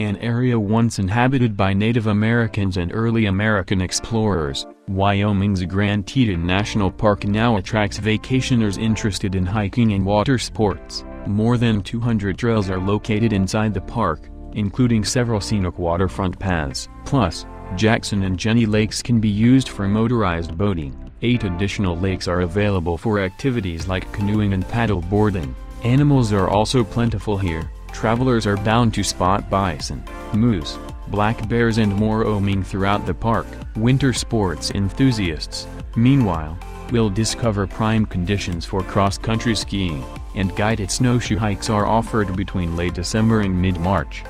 An area once inhabited by Native Americans and early American explorers, Wyoming's Grand Teton National Park now attracts vacationers interested in hiking and water sports. More than 200 trails are located inside the park, including several scenic waterfront paths. Plus, Jackson and Jenny Lakes can be used for motorized boating. 8 additional lakes are available for activities like canoeing and paddle boarding. Animals are also plentiful here. Travelers are bound to spot bison, moose, black bears and more roaming throughout the park. Winter sports enthusiasts, meanwhile, will discover prime conditions for cross-country skiing, and guided snowshoe hikes are offered between late December and mid-March.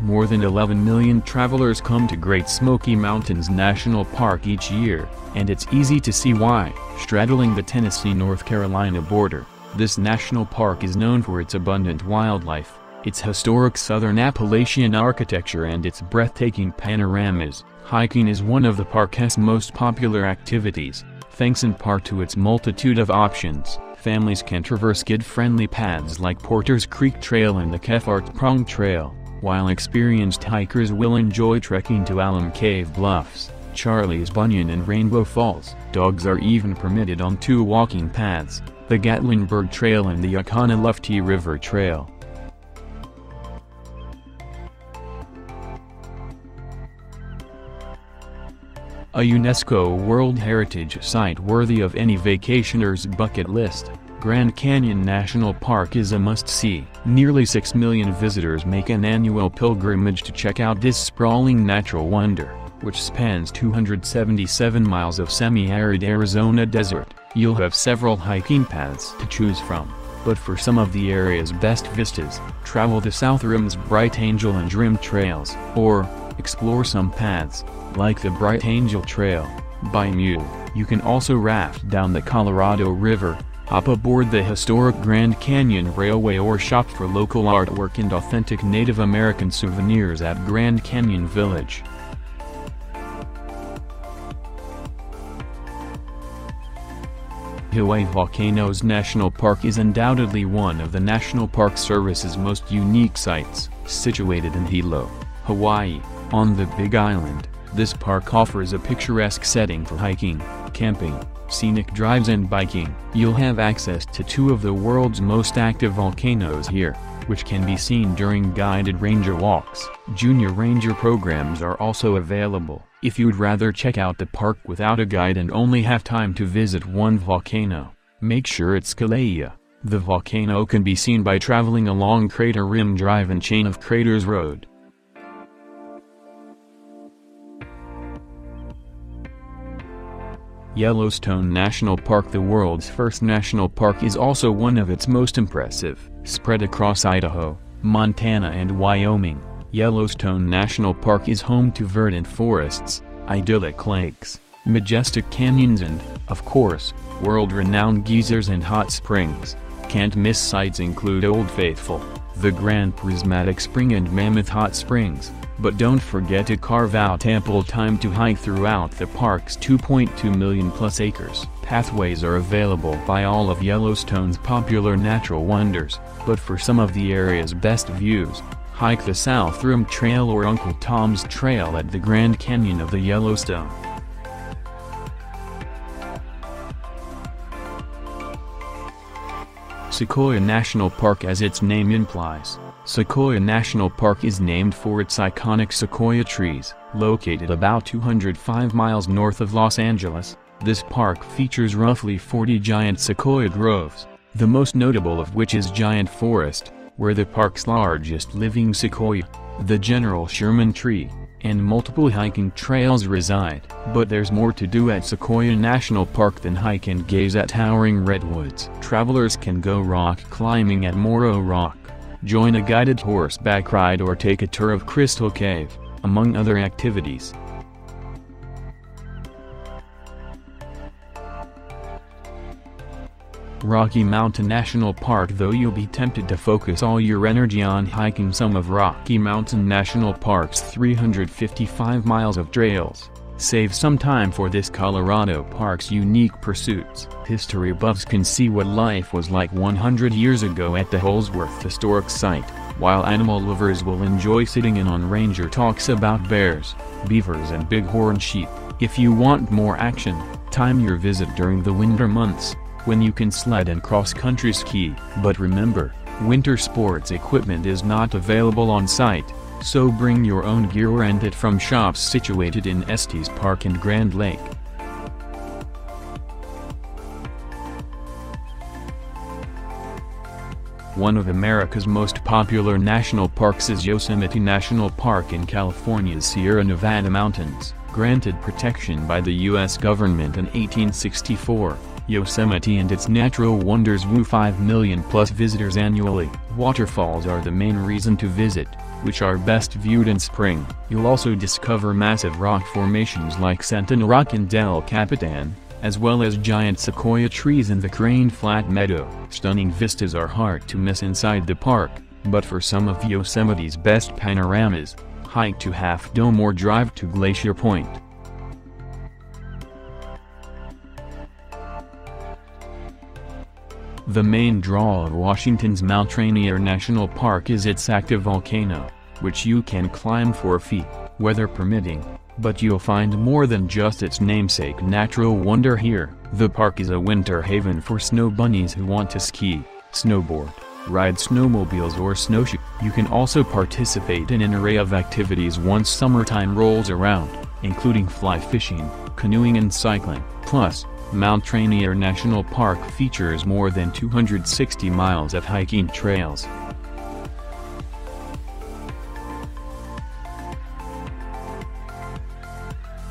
More than 11 million travelers come to Great Smoky Mountains National Park each year, and it's easy to see why. Straddling the Tennessee-North Carolina border, this national park is known for its abundant wildlife, its historic southern Appalachian architecture and its breathtaking panoramas. Hiking is one of the park's most popular activities, thanks in part to its multitude of options. Families can traverse kid-friendly paths like Porter's Creek Trail and the Kefart Prong Trail, while experienced hikers will enjoy trekking to Alum Cave Bluffs, Charlie's Bunyan and Rainbow Falls. Dogs are even permitted on 2 walking paths, the Gatlinburg Trail and the Oconaluftee River Trail. A UNESCO World Heritage Site worthy of any vacationer's bucket list, Grand Canyon National Park is a must-see. Nearly 6 million visitors make an annual pilgrimage to check out this sprawling natural wonder, which spans 277 miles of semi-arid Arizona desert. You'll have several hiking paths to choose from, but for some of the area's best vistas, travel the South Rim's Bright Angel and Rim trails, or explore some paths, like the Bright Angel Trail, by mule. You can also raft down the Colorado River, hop aboard the historic Grand Canyon Railway or shop for local artwork and authentic Native American souvenirs at Grand Canyon Village. Hawaii Volcanoes National Park is undoubtedly one of the National Park Service's most unique sites. Situated in Hilo, Hawaii, on the Big Island, this park offers a picturesque setting for hiking, camping, scenic drives and biking. You'll have access to 2 of the world's most active volcanoes here, which can be seen during guided ranger walks. Junior ranger programs are also available. If you'd rather check out the park without a guide and only have time to visit one volcano, make sure it's Kilauea. The volcano can be seen by traveling along Crater Rim Drive and Chain of Craters Road. Yellowstone National Park, the world's first national park, is also one of its most impressive. Spread across Idaho, Montana and Wyoming, Yellowstone National Park is home to verdant forests, idyllic lakes, majestic canyons and, of course, world-renowned geysers and hot springs. Can't-miss sites include Old Faithful, the Grand Prismatic Spring and Mammoth Hot Springs. But don't forget to carve out ample time to hike throughout the park's 2.2 million plus acres. Pathways are available by all of Yellowstone's popular natural wonders, but for some of the area's best views, hike the South Rim Trail or Uncle Tom's Trail at the Grand Canyon of the Yellowstone. Sequoia National Park, as its name implies, Sequoia National Park is named for its iconic sequoia trees. Located about 205 miles north of Los Angeles, this park features roughly 40 giant sequoia groves, the most notable of which is Giant Forest, where the park's largest living sequoia, the General Sherman tree, and multiple hiking trails reside. But there's more to do at Sequoia National Park than hike and gaze at towering redwoods. Travelers can go rock climbing at Morro Rock, join a guided horseback ride or take a tour of Crystal Cave, among other activities. Rocky Mountain National Park. Though you'll be tempted to focus all your energy on hiking some of Rocky Mountain National Park's 355 miles of trails, Save some time for this Colorado park's unique pursuits. History buffs can see what life was like 100 years ago at the Holsworth Historic Site, while animal lovers will enjoy sitting in on Ranger talks about bears, beavers and bighorn sheep. If you want more action, time your visit during the winter months, when you can sled and cross-country ski. But remember, winter sports equipment is not available on site, so bring your own gear or rent it from shops situated in Estes Park and Grand Lake. One of America's most popular national parks is Yosemite National Park in California's Sierra Nevada mountains. Granted protection by the U.S. government in 1864, Yosemite and its natural wonders woo 5 million plus visitors annually. Waterfalls are the main reason to visit, which are best viewed in spring. You'll also discover massive rock formations like Sentinel Rock and Del Capitan, as well as giant sequoia trees in the Crane Flat Meadow. Stunning vistas are hard to miss inside the park, but for some of Yosemite's best panoramas, hike to Half Dome or drive to Glacier Point. The main draw of Washington's Mount Rainier National Park is its active volcano, which you can climb for a fee, weather permitting, but you'll find more than just its namesake natural wonder here. The park is a winter haven for snow bunnies who want to ski, snowboard, ride snowmobiles or snowshoe. You can also participate in an array of activities once summertime rolls around, including fly fishing, canoeing and cycling. Plus, Mount Rainier National Park features more than 260 miles of hiking trails.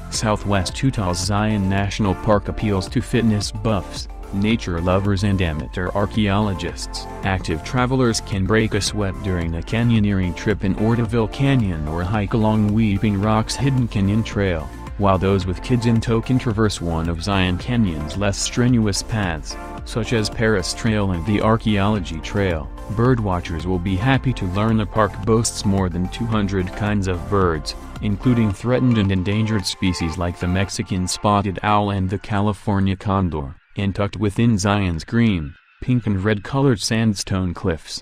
Southwest Utah's Zion National Park appeals to fitness buffs, nature lovers and amateur archaeologists. Active travelers can break a sweat during a canyoneering trip in Orteville Canyon or hike along Weeping Rock's Hidden Canyon Trail, while those with kids in tow can traverse one of Zion Canyon's less strenuous paths, such as Paris Trail and the Archaeology Trail. Birdwatchers will be happy to learn the park boasts more than 200 kinds of birds, including threatened and endangered species like the Mexican spotted owl and the California condor. And tucked within Zion's green, pink and red-colored sandstone cliffs,